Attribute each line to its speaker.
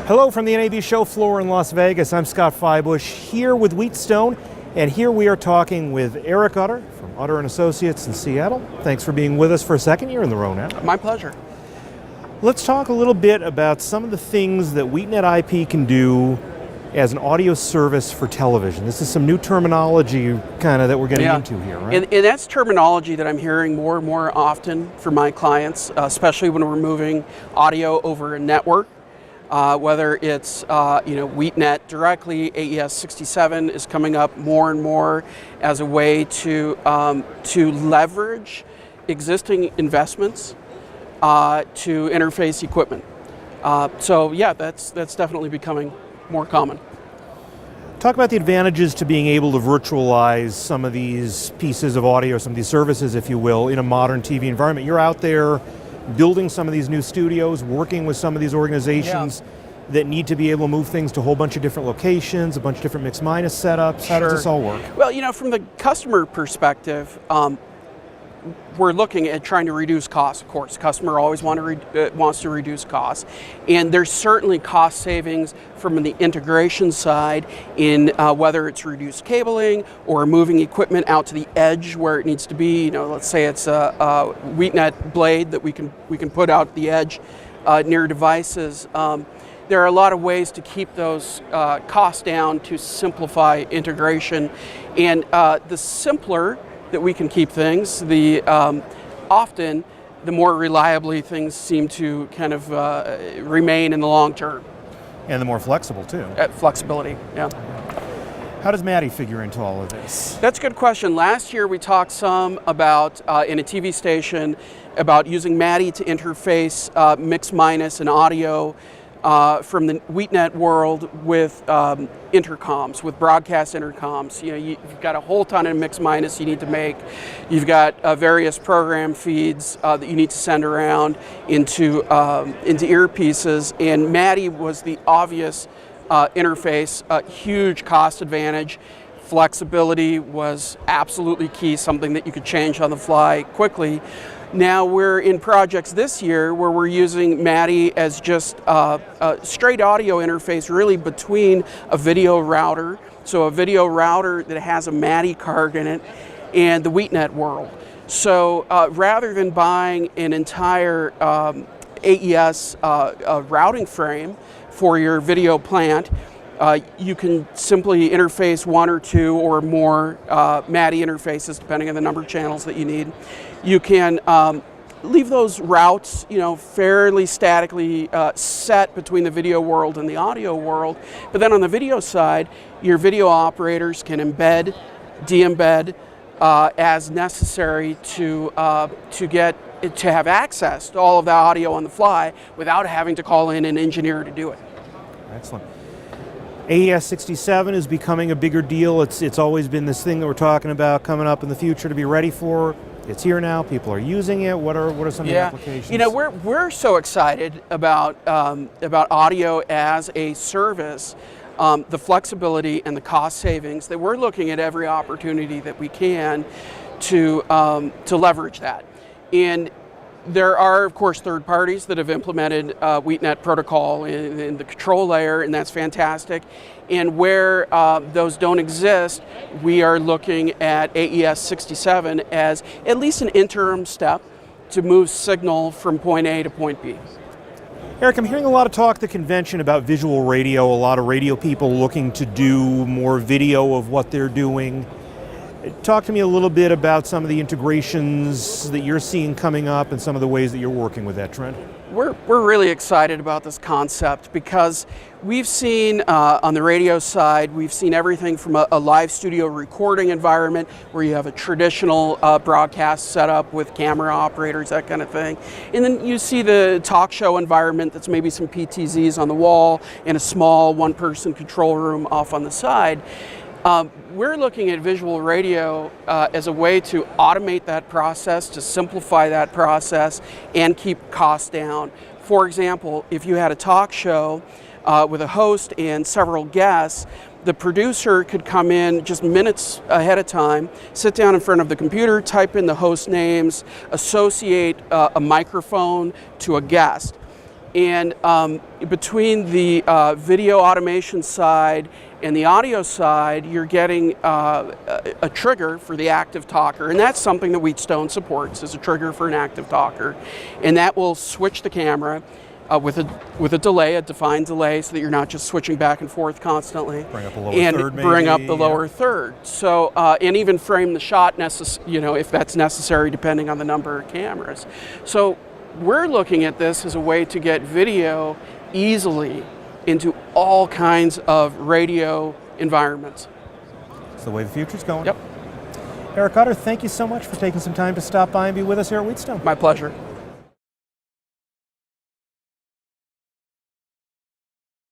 Speaker 1: Hello from the NAB show floor in Las Vegas. I'm Scott Fybush here with Wheatstone, and here we are talking with Erik from Utter & Associates in Seattle. Thanks for being with us for a second. You're in the row now.
Speaker 2: My pleasure.
Speaker 1: Let's talk a little bit about some of the things that WheatNet-IP can do as an audio service for television. This is some new terminology kind of that we're getting into here, right?
Speaker 2: And that's terminology that I'm hearing more and more often from my clients, especially when we're moving audio over a network. Whether it's WheatNet directly, AES-67 is coming up more and more as a way to leverage existing investments to interface equipment. So yeah, that's definitely becoming more common.
Speaker 1: Talk about the advantages to being able to virtualize some of these pieces of audio, some of these services, if you will, in a modern TV environment. You're out there building some of these new studios, working with some of these organizations that need to be able to move things to a whole bunch of different locations, a bunch of different mix-minus setups. How does this all work?
Speaker 2: Well, from the customer perspective, we're looking at trying to reduce costs, of course. Customer always wants to reduce costs. And there's certainly cost savings from the integration side in whether it's reduced cabling or moving equipment out to the edge where it needs to be. Let's say it's a WheatNet blade that we can put out the edge near devices. There are a lot of ways to keep those costs down to simplify integration. And the simpler that we can keep things, often the more reliably things seem to kind of remain in the long term.
Speaker 1: And the more flexible too.
Speaker 2: Flexibility, yeah.
Speaker 1: How does Madi figure into all of this?
Speaker 2: That's a good question. Last year we talked some about, in a TV station, about using Madi to interface mix-minus and audio from the WheatNet world with intercoms, with broadcast intercoms. You've got a whole ton of mix-minus you need to make. You've got various program feeds that you need to send around into earpieces, and Madi was the obvious interface, a huge cost advantage. Flexibility was absolutely key, something that you could change on the fly quickly. Now we're in projects this year where we're using Madi as just a straight audio interface really between a video router, so a video router that has a Madi card in it, and the WheatNet world. So rather than buying an entire AES routing frame for your video plant, you can simply interface one or two or more Madi interfaces depending on the number of channels that you need. You can leave those routes, fairly statically set between the video world and the audio world. But then on the video side, your video operators can embed, de-embed as necessary to have access to all of the audio on the fly without having to call in an engineer to do it.
Speaker 1: Excellent. AES-67 is becoming a bigger deal. It's always been this thing that we're talking about coming up in the future to be ready for. It's here now. People are using it. What are some of the applications?
Speaker 2: We're so excited about audio as a service, the flexibility and the cost savings that we're looking at every opportunity that we can to leverage that. And there are, of course, third parties that have implemented WheatNet protocol in the control layer, and that's fantastic. And where those don't exist, we are looking at AES-67 as at least an interim step to move signal from point A to point B.
Speaker 1: Erik, I'm hearing a lot of talk at the convention about visual radio, a lot of radio people looking to do more video of what they're doing. Talk to me a little bit about some of the integrations that you're seeing coming up and some of the ways that you're working with that trend.
Speaker 2: We're really excited about this concept because we've seen on the radio side, we've seen everything from a live studio recording environment where you have a traditional broadcast setup with camera operators, that kind of thing. And then you see the talk show environment that's maybe some PTZs on the wall and a small one-person control room off on the side. We're looking at visual radio as a way to automate that process, to simplify that process, and keep costs down. For example, if you had a talk show with a host and several guests, the producer could come in just minutes ahead of time, sit down in front of the computer, type in the host names, associate a microphone to a guest. And between the video automation side and the audio side, you're getting a trigger for the active talker, and that's something that Wheatstone supports, is a trigger for an active talker, and that will switch the camera with a delay, a defined delay, so that you're not just switching back and forth constantly.
Speaker 1: Bring up a lower
Speaker 2: and
Speaker 1: third, maybe.
Speaker 2: bring up the lower third. So and even frame the shot, if that's necessary, depending on the number of cameras. So we're looking at this as a way to get video easily into all kinds of radio environments.
Speaker 1: It's the way the future's going.
Speaker 2: Yep.
Speaker 1: Erik Utter, thank you so much for taking some time to stop by and be with us here at Wheatstone.
Speaker 2: My pleasure.